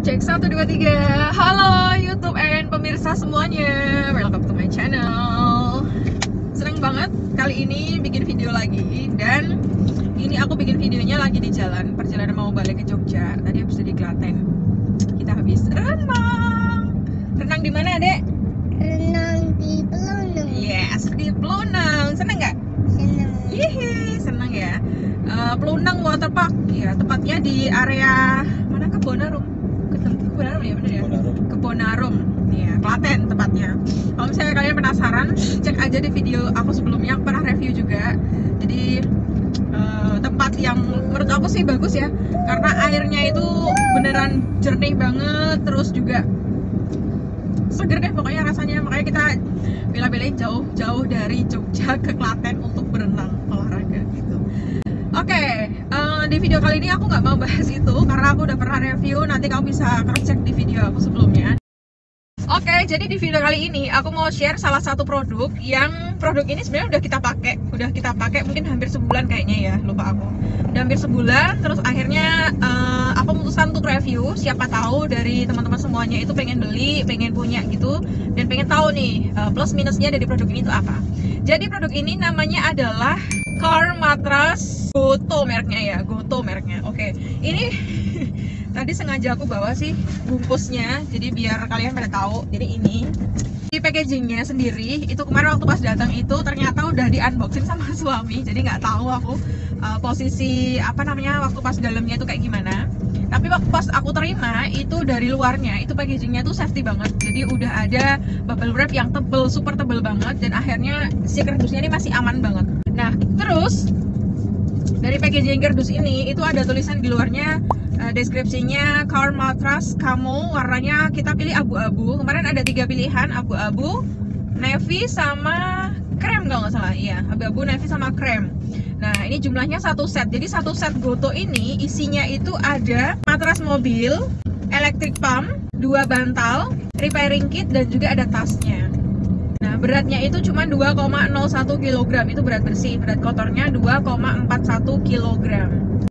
Cek 1, 2, 3. Halo YouTube and pemirsa semuanya, welcome to my channel. Seneng banget kali ini bikin video lagi. Dan ini aku bikin videonya lagi di jalan, perjalanan mau balik ke Jogja. Tadi habis dari Klaten. Kita habis renang. Renang di mana, Dek? Renang di Pelunung. Yes, di Pelunung. Seneng nggak? Senang. Yeay, seneng ya. Pelunung Waterpark, ya tepatnya di area mana? Kebonarum ya, bener ya? Kebonarum, ya Klaten tepatnya. Kalau misalnya kalian penasaran, cek aja di video aku sebelumnya, aku pernah review juga. Jadi tempat yang menurut aku sih bagus ya, karena airnya itu beneran jernih banget, terus juga seger deh pokoknya rasanya. Makanya kita bela-belain jauh-jauh dari Jogja ke Klaten untuk berenang, olahraga gitu. Oke, di video kali ini aku nggak mau bahas itu karena aku udah pernah review. Nanti kamu bisa cross check di video aku sebelumnya. Oke, jadi di video kali ini aku mau share salah satu produk yang produk ini sebenarnya udah kita pakai mungkin hampir sebulan kayaknya ya, lupa aku. Udah hampir sebulan, terus akhirnya aku memutuskan untuk review. Siapa tahu dari teman-teman semuanya itu pengen beli, pengen punya gitu, dan pengen tahu nih plus minusnya dari produk ini itu apa. Jadi produk ini namanya adalah Car Mattress Goto mereknya ya, Goto mereknya. Oke, ini tadi sengaja aku bawa sih bungkusnya, jadi biar kalian pada tahu. Jadi ini di packagingnya sendiri itu kemarin waktu pas datang itu ternyata udah di unboxing sama suami, jadi nggak tahu aku posisi apa namanya waktu pas dalamnya itu kayak gimana. Tapi waktu pas aku terima itu dari luarnya itu packagingnya tuh safety banget, jadi udah ada bubble wrap yang tebel, super tebel banget, dan akhirnya si kardusnya ini masih aman banget. Nah terus dari packaging kardus ini itu ada tulisan di luarnya deskripsinya Car Mattress Camo, warnanya kita pilih abu-abu. Kemarin ada 3 pilihan, abu-abu, navy sama krem kalau nggak salah. Iya, abu-abu, navy sama krem. Nah ini jumlahnya satu set. Jadi satu set Goto ini isinya itu ada matras mobil, electric pump, 2 bantal, repairing kit, dan juga ada tasnya. Nah beratnya itu cuma 2,01 kg, itu berat bersih. Berat kotornya 2,41 kg.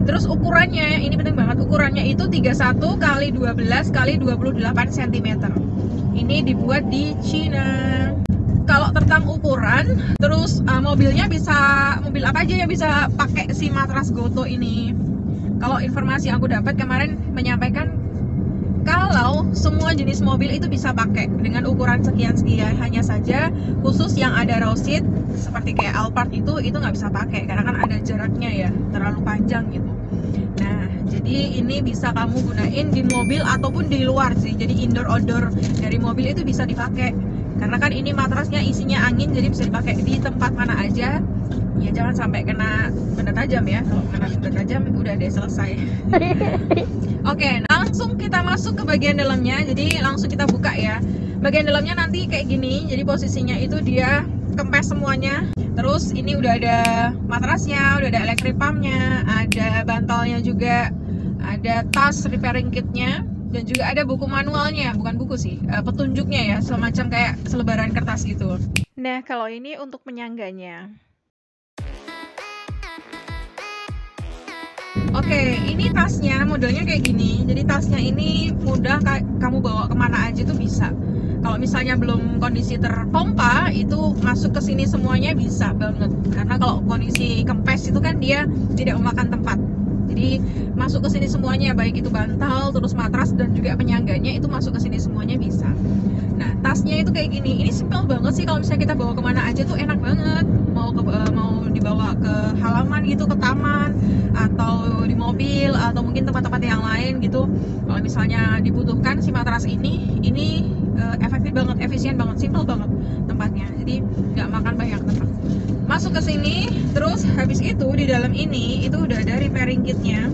Terus ukurannya, ini penting banget, ukurannya itu 31 x 12 x 28 cm. Ini dibuat di Cina. Kalau tentang ukuran, terus mobilnya bisa, mobil apa aja yang bisa pakai si matras Goto ini. Kalau informasi yang aku dapat kemarin menyampaikan kalau semua jenis mobil itu bisa pakai dengan ukuran sekian-sekian, hanya saja khusus yang ada row seat seperti kayak Alphard itu nggak bisa pakai karena kan ada jaraknya ya, terlalu panjang gitu. Nah jadi ini bisa kamu gunain di mobil ataupun di luar sih, jadi indoor outdoor dari mobil itu bisa dipakai karena kan ini matrasnya isinya angin, jadi bisa dipakai di tempat mana aja. Ya jangan sampai kena benda tajam ya, kalau kena benda tajam udah deh selesai. Oke, langsung kita masuk ke bagian dalamnya. Jadi langsung kita buka ya. Bagian dalamnya nanti kayak gini. Jadi posisinya itu dia kempes semuanya. Terus ini udah ada matrasnya, udah ada electric pumpnya, ada bantalnya juga, ada tas repairing kitnya, dan juga ada buku manualnya, bukan buku sih, petunjuknya ya, semacam kayak selebaran kertas gitu. Nah kalau ini untuk penyangganya. Oke, ini tasnya modelnya kayak gini. Jadi tasnya ini mudah kamu bawa kemana aja tuh bisa. Kalau misalnya belum kondisi terpompa, itu masuk ke sini semuanya bisa banget. Karena kalau kondisi kempes itu kan dia tidak memakan tempat. Jadi masuk ke sini semuanya, baik itu bantal, terus matras, dan juga penyangganya itu masuk ke sini semuanya bisa. Nah tasnya itu kayak gini. Ini simple banget sih, kalau misalnya kita bawa kemana aja tuh enak banget. Mau dibawa ke halaman gitu, ke taman, atau di mobil, atau mungkin tempat-tempat yang lain gitu. Kalau misalnya dibutuhkan si matras ini efektif banget, efisien banget, simple banget tempatnya. Jadi nggak makan banyak tempat. Masuk ke sini, terus habis itu di dalam ini itu udah ada repairing kitnya.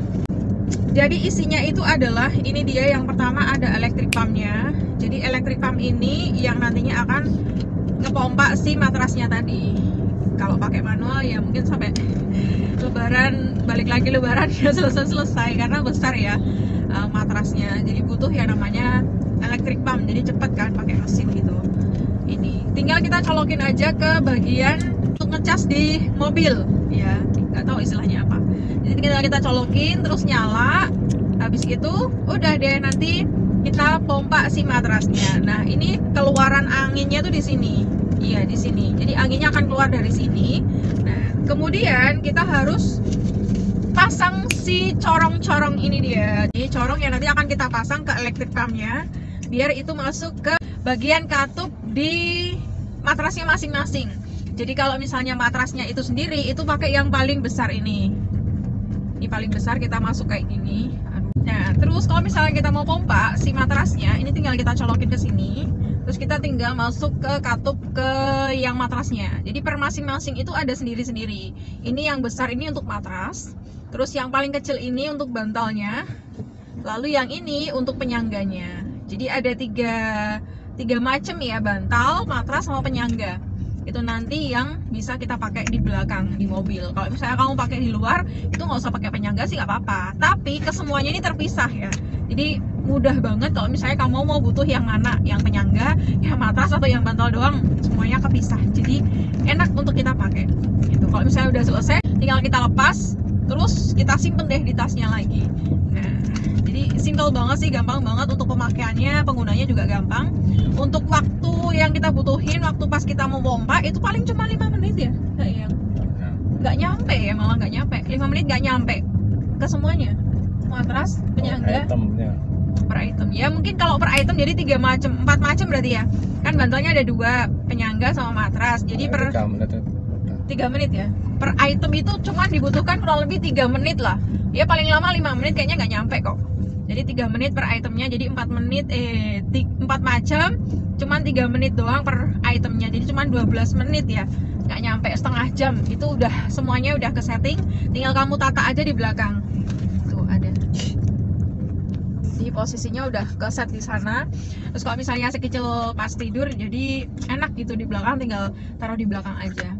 Jadi isinya itu adalah, ini dia yang pertama ada electric pumpnya. Jadi electric pump ini yang nantinya akan ngepompa si matrasnya tadi. Kalau pakai manual ya mungkin sampai lebaran, balik lagi lebaran ya selesai karena besar ya matrasnya. Jadi butuh yang namanya electric pump, jadi cepet kan pakai mesin gitu. Ini tinggal kita colokin aja ke bagian untuk ngecas di mobil ya, nggak tahu istilahnya apa. Jadi tinggal kita colokin terus nyala, habis itu udah deh nanti kita pompa si matrasnya. Nah, ini keluaran anginnya tuh di sini. Iya, di sini. Jadi anginnya akan keluar dari sini. Nah, kemudian kita harus pasang si corong-corong ini dia. Jadi corong yang nanti akan kita pasang ke electric pumpnya, biar itu masuk ke bagian katup di matrasnya masing-masing. Jadi kalau misalnya matrasnya itu sendiri, itu pakai yang paling besar ini. Ini paling besar, kita masuk kayak gini. Nah, terus kalau misalnya kita mau pompa si matrasnya, ini tinggal kita colokin ke sini. Terus kita tinggal masuk ke katup ke yang matrasnya. Jadi per masing-masing itu ada sendiri-sendiri. Ini yang besar ini untuk matras. Terus yang paling kecil ini untuk bantalnya. Lalu yang ini untuk penyangganya. Jadi ada tiga macam ya, bantal, matras, sama penyangga. Itu nanti yang bisa kita pakai di belakang di mobil. Kalau misalnya kamu pakai di luar, itu nggak usah pakai penyangga sih, nggak apa-apa. Tapi kesemuanya ini terpisah ya. Jadi mudah banget kalau misalnya kamu mau butuh yang mana, yang penyangga, yang matras, atau yang bantal doang, semuanya kepisah. Jadi enak untuk kita pakai. Gitu. Kalau misalnya udah selesai, tinggal kita lepas, terus kita simpen deh di tasnya lagi. Nah, jadi simple banget sih, gampang banget untuk pemakaiannya, penggunanya juga gampang. Untuk waktu yang kita butuhin, waktu pas kita mau pompa, itu paling cuma 5 menit ya? Nggak nyampe ya, malah nggak nyampe. 5 menit nggak nyampe ke semuanya. Matras, penyangga, per item. Ya mungkin kalau per item jadi 4 macam berarti ya. Kan bantalnya ada 2, penyangga sama matras. Jadi per 3 menit ya. Per item itu cuma dibutuhkan kurang lebih 3 menit lah. Ya paling lama 5 menit kayaknya nggak nyampe kok. Jadi 3 menit per itemnya, jadi 4 macam, cuman 3 menit doang per itemnya. Jadi cuman 12 menit ya, nggak nyampe setengah jam. Itu udah semuanya udah ke setting, tinggal kamu tata aja di belakang. Tuh ada. Di posisinya udah ke set di sana. Terus kalau misalnya si kecil pas tidur, jadi enak gitu di belakang, tinggal taruh di belakang aja.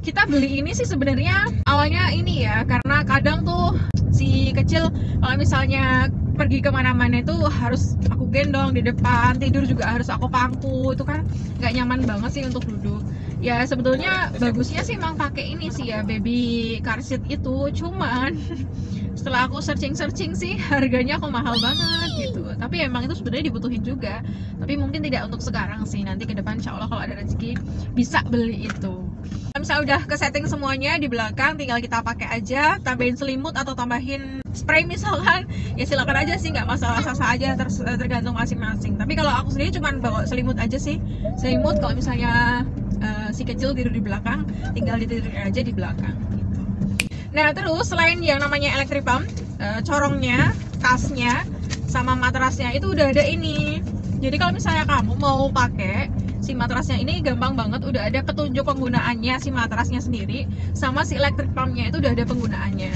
Kita beli ini sih sebenarnya awalnya ini ya, karena kadang tuh si kecil kalau misalnya pergi kemana-mana itu harus aku gendong di depan, tidur juga harus aku pangku, itu kan nggak nyaman banget sih untuk duduk. Ya sebetulnya bagusnya sih emang pakai ini sih ya, baby car seat itu, cuman setelah aku searching sih harganya kok mahal banget gitu. Tapi emang itu sebenarnya dibutuhin juga, tapi mungkin tidak untuk sekarang sih, nanti ke depan insya Allah kalau ada rezeki bisa beli itu. Misalnya udah ke setting semuanya di belakang, tinggal kita pakai aja, tambahin selimut atau tambahin spray misalkan, ya silakan aja sih, nggak masalah, sah aja, tergantung masing-masing. Tapi kalau aku sendiri cuma bawa selimut aja sih, selimut kalau misalnya si kecil tidur di belakang, tinggal ditidurin aja di belakang gitu. Nah terus selain yang namanya electric pump, corongnya, tasnya, sama matrasnya itu udah ada ini. Jadi kalau misalnya kamu mau pakai si matrasnya ini, gampang banget, udah ada petunjuk penggunaannya si matrasnya sendiri, sama si electric pumpnya itu udah ada penggunaannya.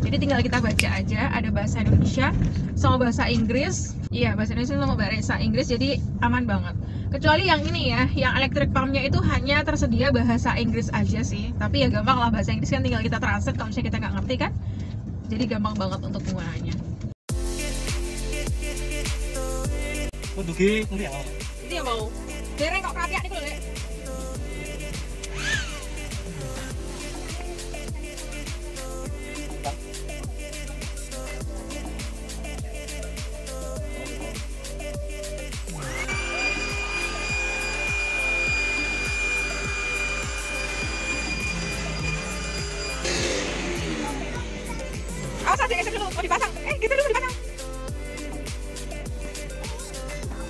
Jadi tinggal kita baca aja, ada bahasa Indonesia sama bahasa Inggris. Iya, bahasa Indonesia sama bahasa Inggris, jadi aman banget. Kecuali yang ini ya, yang electric pumpnya itu hanya tersedia bahasa Inggris aja sih. Tapi ya gampang lah, bahasa Inggris kan tinggal kita translate kalau misalnya kita nggak ngerti kan. Jadi gampang banget untuk penggunaannya. Ini yang mau dereng kok perhatian itu lho. Awas aja geser dulu, mau dipasang. Gitu dulu dipasang.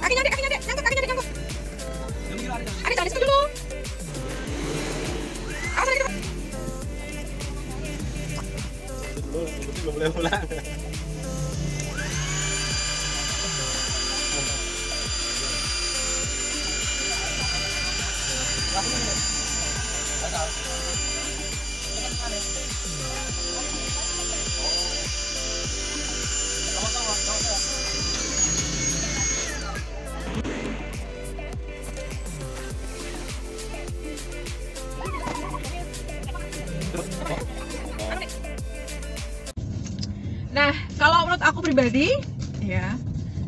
Kakinya dek, nyangkut. Ada jangan disitu dulu. Awas aja gitu. Belum boleh pulang. Nah, kalau menurut aku pribadi, ya,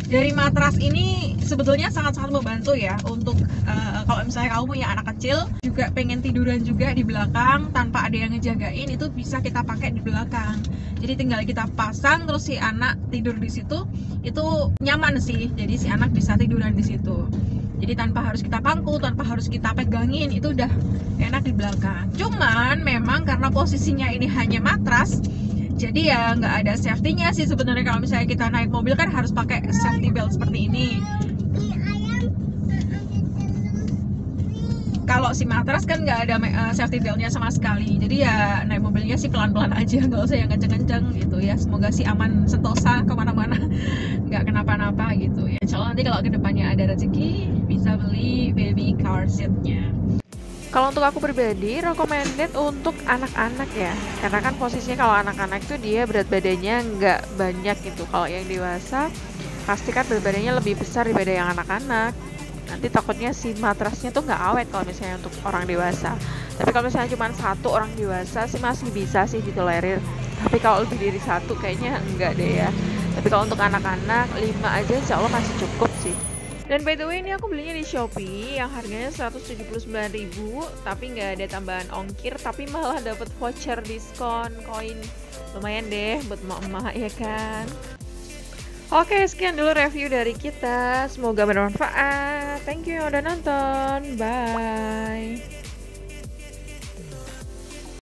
Dari matras ini sebetulnya sangat-sangat membantu ya untuk kalau misalnya kamu punya anak kecil juga pengen tiduran juga di belakang tanpa ada yang ngejagain, itu bisa kita pakai di belakang. Jadi tinggal kita pasang terus si anak tidur di situ, itu nyaman sih. Jadi si anak bisa tiduran di situ. Jadi tanpa harus kita pangku, tanpa harus kita pegangin, itu udah enak di belakang. Cuman memang karena posisinya ini hanya matras, jadi ya nggak ada safety-nya sih sebenarnya. Kalau misalnya kita naik mobil kan harus pakai safety belt seperti ini. Kalau si matras kan nggak ada safety belt-nya sama sekali. Jadi ya naik mobilnya sih pelan-pelan aja, nggak usah yang kenceng-kenceng gitu ya. Semoga sih aman sentosa kemana-mana, nggak kenapa-napa gitu ya. Insya Allah nanti kalau kedepannya ada rezeki bisa beli baby car seat-nya. Kalau untuk aku pribadi, recommended untuk anak-anak ya. Karena kan posisinya kalau anak-anak itu dia berat badannya nggak banyak gitu. Kalau yang dewasa, pasti kan berat badannya lebih besar daripada yang anak-anak. Nanti takutnya si matrasnya tuh nggak awet kalau misalnya untuk orang dewasa. Tapi kalau misalnya cuma satu orang dewasa sih masih bisa sih ditolerir. Tapi kalau lebih dari satu kayaknya enggak deh ya. Tapi kalau untuk anak-anak, 5 aja insya Allah masih cukup sih. Dan by the way ini aku belinya di Shopee yang harganya 179.000, tapi nggak ada tambahan ongkir, tapi malah dapat voucher diskon koin. Lumayan deh buat emak-emak ya kan. Oke, sekian dulu review dari kita. Semoga bermanfaat. Thank you yang udah nonton. Bye.